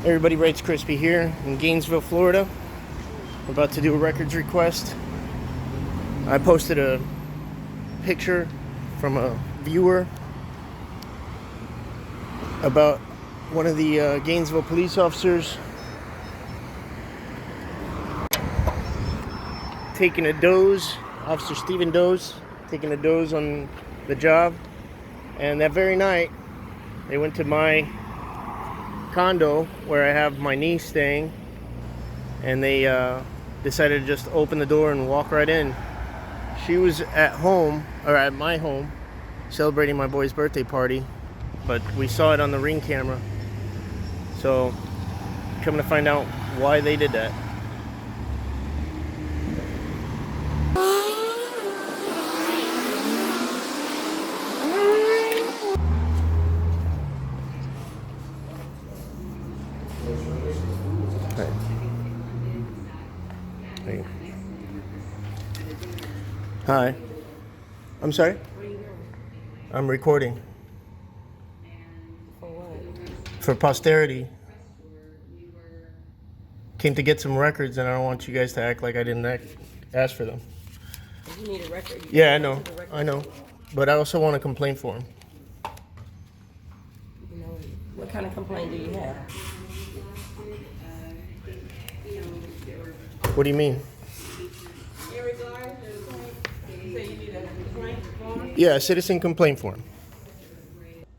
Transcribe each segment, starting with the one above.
Everybody, Writes Crispy here in Gainesville, Florida. We're about to do a records request. I posted a picture from a viewer about one of the Gainesville police officers taking a doze, Officer Stephen Doze, taking a doze on the job. And that very night, they went to my condo where I have my niece staying, and they decided to just open the door and walk right in. She was at home, or at my home, celebrating my boy's birthday party, but we saw it on the Ring camera. So, coming to find out why they did that. Hi. I'm sorry? What are you doing? I'm recording. For what? For posterity. Came to get some records, and I don't want you guys to act like I didn't ask for them. If you need a record, Yeah, I know. I know. But I also want a complaint form. You know, what kind of complaint do you have? What do you mean? Yeah, a citizen complaint form.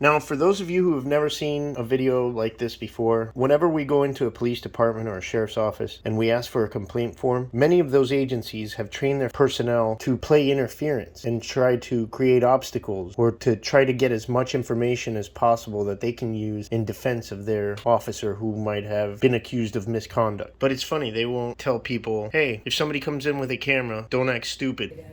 Now, for those of you who have never seen a video like this before, whenever we go into a police department or a sheriff's office and we ask for a complaint form, many of those agencies have trained their personnel to play interference and try to create obstacles or to try to get as much information as possible that they can use in defense of their officer who might have been accused of misconduct. But it's funny, they won't tell people, hey, if somebody comes in with a camera, don't act stupid.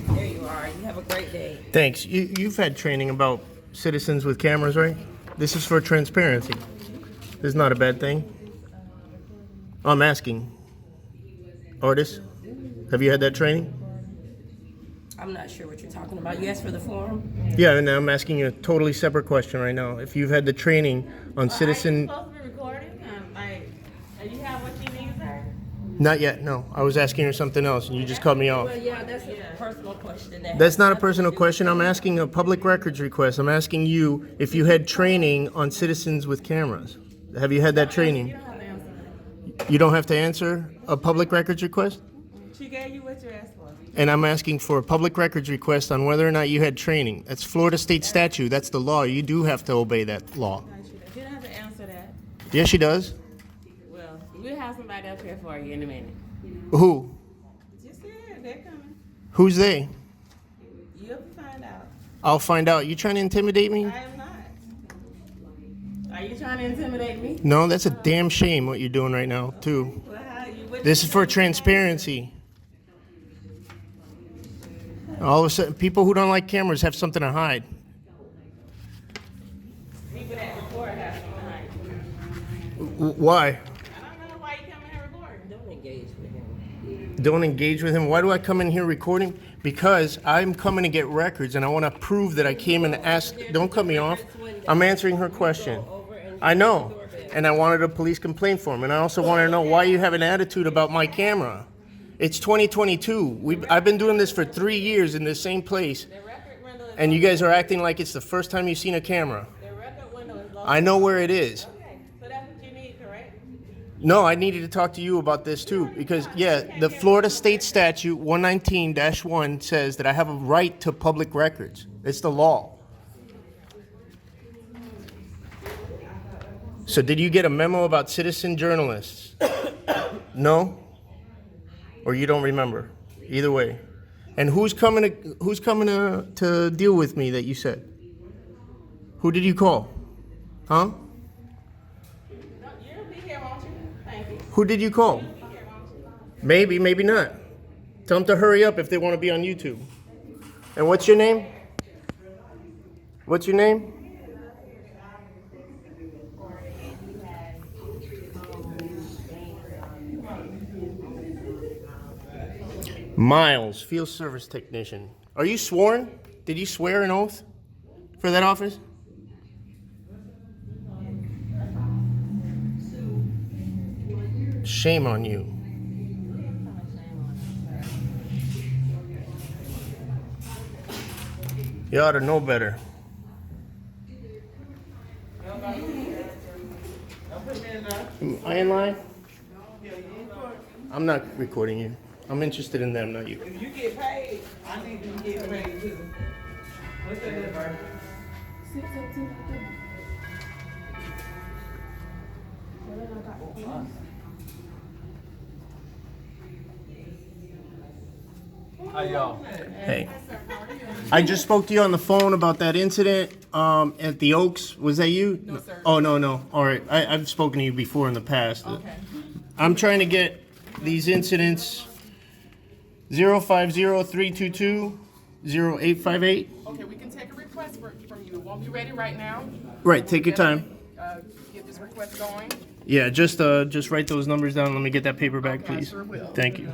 There you are. You have a great day. Thanks. You've had training about citizens with cameras, right? This is for transparency. This is not a bad thing. I'm asking. Artist, have you had that training? I'm not sure what you're talking about. You asked for the form? Yeah, and I'm asking you a totally separate question right now. If you've had the training on citizen... Are you supposed to be recording? Do you have what you need, sir? Not yet, no. I was asking her something else, and you just cut me off. Well, yeah, that's a personal question. That's not a personal question. I'm asking a public records request. I'm asking you if you had training on citizens with cameras. Have you had that training? You don't have to answer that. You don't have to answer a public records request? She gave you what you asked for. And I'm asking for a public records request on whether or not you had training. That's Florida state statute. That's the law. You do have to obey that law. You don't have to answer that. Yes, she does. Well, we'll have somebody up here for you in a minute. Who? Just here, they're coming. Who's they? You'll find out. I'll find out. You trying to intimidate me? I am not. Are you trying to intimidate me? No, that's a damn shame what you're doing right now, too. Well, This is for transparency. All of a sudden, people who don't like cameras have something to hide. People that record have something to hide. Why? I don't know why you come in here recording. Don't engage with him. Don't engage with him. Why do I come in here recording? Because I'm coming to get records, and I want to prove that I came and asked. Don't cut me off. I'm answering her question. I know. And I wanted a police complaint form. And I also want to know why you have an attitude about my camera. It's 2022. I've been doing this for 3 years in the same place. And you guys are acting like it's the first time you've seen a camera. The record window is low. I know where it is. Okay, so that's what you need, correct? No, I needed to talk to you about this too. Because, yeah, the Florida State Statute 119-1 says that I have a right to public records. It's the law. So did you get a memo about citizen journalists? No? or you don't remember. Either way. And who's coming to deal with me that you said? Who did you call? Huh? You'll be here, won't you? Thank you. Who did you call? Maybe, maybe not. Tell them to hurry up if they want to be on YouTube. And what's your name? What's your name? Miles, field service technician. Are you sworn? Did you swear an oath for that office? Shame on you. You ought to know better. Am I in line? I'm not recording you. I'm interested in them, not you. If you get paid, I need to get paid too. What's that number? 602. How y'all? Hey. I just spoke to you on the phone about that incident at the Oaks. Was that you? No, sir. Oh, no. All right. I've spoken to you before in the past. Okay. I'm trying to get these incidents 050-322-0858. Okay, we can take a request from you. It won't be ready right now. Right, take your time. Get this request going. Yeah, just write those numbers down. Let me get that paper back, Okay, I please. sure will. Thank you.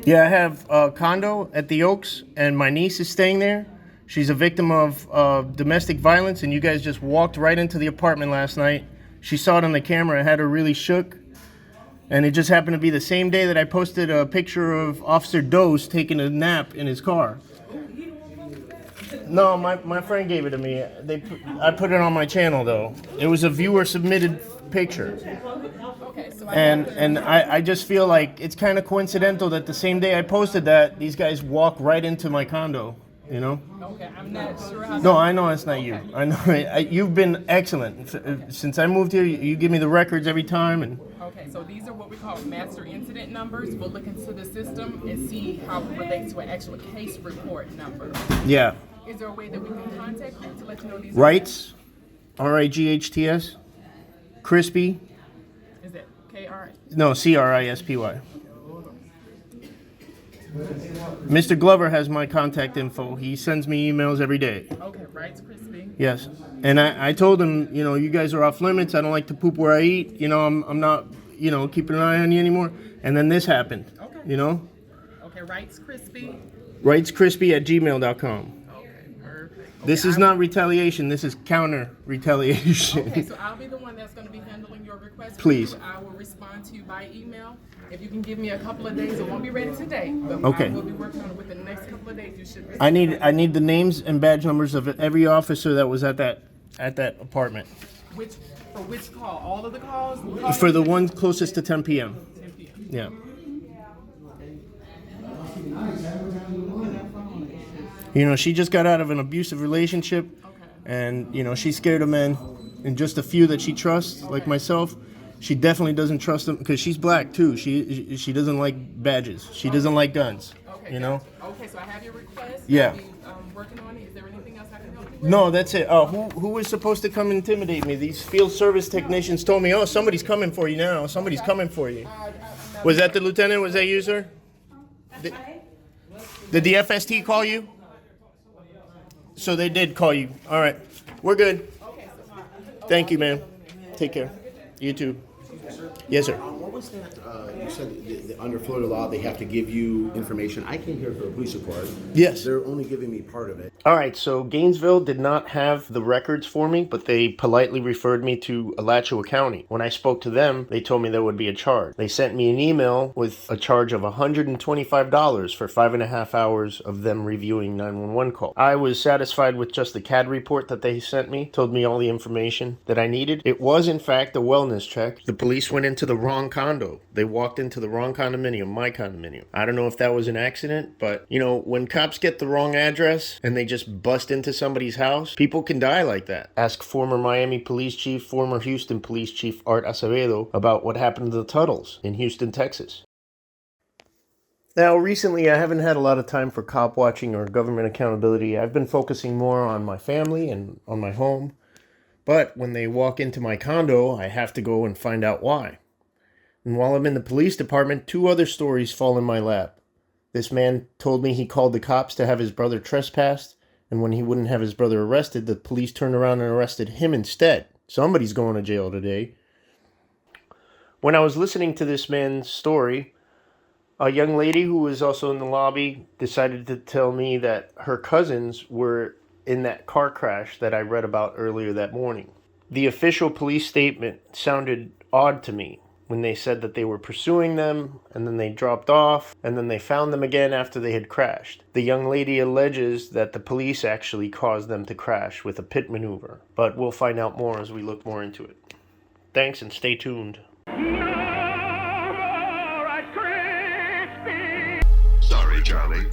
Yeah, I have a condo at the Oaks, and my niece is staying there. She's a victim of domestic violence, and you guys just walked right into the apartment last night. She saw it on the camera. It had her really shook. And it just happened to be the same day that I posted a picture of Officer Dose taking a nap in his car. No, my friend gave it to me. I put it on my channel, though. It was a viewer-submitted picture. Okay, so And I just feel like it's kind of coincidental that the same day I posted that, these guys walk right into my condo, you know? okay, I'm not sure how. No, I know it's not you. I know you've been excellent. Since I moved here, you give me the records every time. And Okay, so these are what we call master incident numbers. We'll look into the system and see how it relates to an actual case report number. yeah. Is there a way that we can contact you to let you know these? Rights, RIGHTS, Crispy, Is it KR? no, CRISPY. Mr. Glover has my contact info. He sends me emails every day. Okay, Rights Crispy. Yes. And I told him, you know, you guys are off limits. I don't like to poop where I eat. You know, I'm not, you know, keeping an eye on you anymore. And then this happened, Okay. you know? Okay, Rights Crispy. rightscrispy@gmail.com. Okay, perfect. This is not retaliation. This is counter retaliation. Okay, so I'll be the one that's going to be handling your request. Please. I will respond to you by email. If you can give me a couple of days, it won't be ready today, but Okay. I will be working on it within the next couple of days. You should receive I need the names and badge numbers of every officer that was at that apartment. which call? All of the calls? For the one closest to 10 p.m. 10 p.m. Yeah. You know, she just got out of an abusive relationship, and you know she's scared of men, and just a few that she trusts, like myself. She definitely doesn't trust them because she's black too. She doesn't like badges. She doesn't like guns. Okay. You know. Okay, so I have your request. Yeah. I'll be, working on it. Is there anything else I can help you with? No, that's it. Oh, who was supposed to come intimidate me? These field service technicians told me, "Oh, somebody's coming for you now. Somebody's coming for you." Was that the lieutenant? Was that you, sir? Did the FST call you? So they did call you. All right. We're good. Thank you, man. Take care. You too. Yes, sir. What was that? You said under Florida law they have to give you information. I came here for a police report. Yes. They're only giving me part of it. All right, so Gainesville did not have the records for me, but they politely referred me to Alachua County. When I spoke to them, they told me there would be a charge. They sent me an email with a charge of $125 for 5.5 hours of them reviewing 911 calls. I was satisfied with just the CAD report that they sent me, told me all the information that I needed. It was, in fact, a wellness check. The police went into the wrong condo. They walked into the wrong condominium, my condominium. I don't know if that was an accident, but, you know, when cops get the wrong address and they just bust into somebody's house, people can die like that. Ask former Miami Police Chief, former Houston Police Chief Art Acevedo about what happened to the Tuttles in Houston, Texas. Now, recently, I haven't had a lot of time for cop watching or government accountability. I've been focusing more on my family and on my home. But when they walk into my condo, I have to go and find out why. And while I'm in the police department, 2 other stories fall in my lap. This man told me he called the cops to have his brother trespassed, and when he wouldn't have his brother arrested, the police turned around and arrested him instead. Somebody's going to jail today. When I was listening to this man's story, a young lady who was also in the lobby decided to tell me that her cousins were in that car crash that I read about earlier that morning. The official police statement sounded odd to me when they said that they were pursuing them, and then they dropped off, and then they found them again after they had crashed. The young lady alleges that the police actually caused them to crash with a pit maneuver, but we'll find out more as we look more into it. Thanks, and stay tuned. Sorry, Charlie.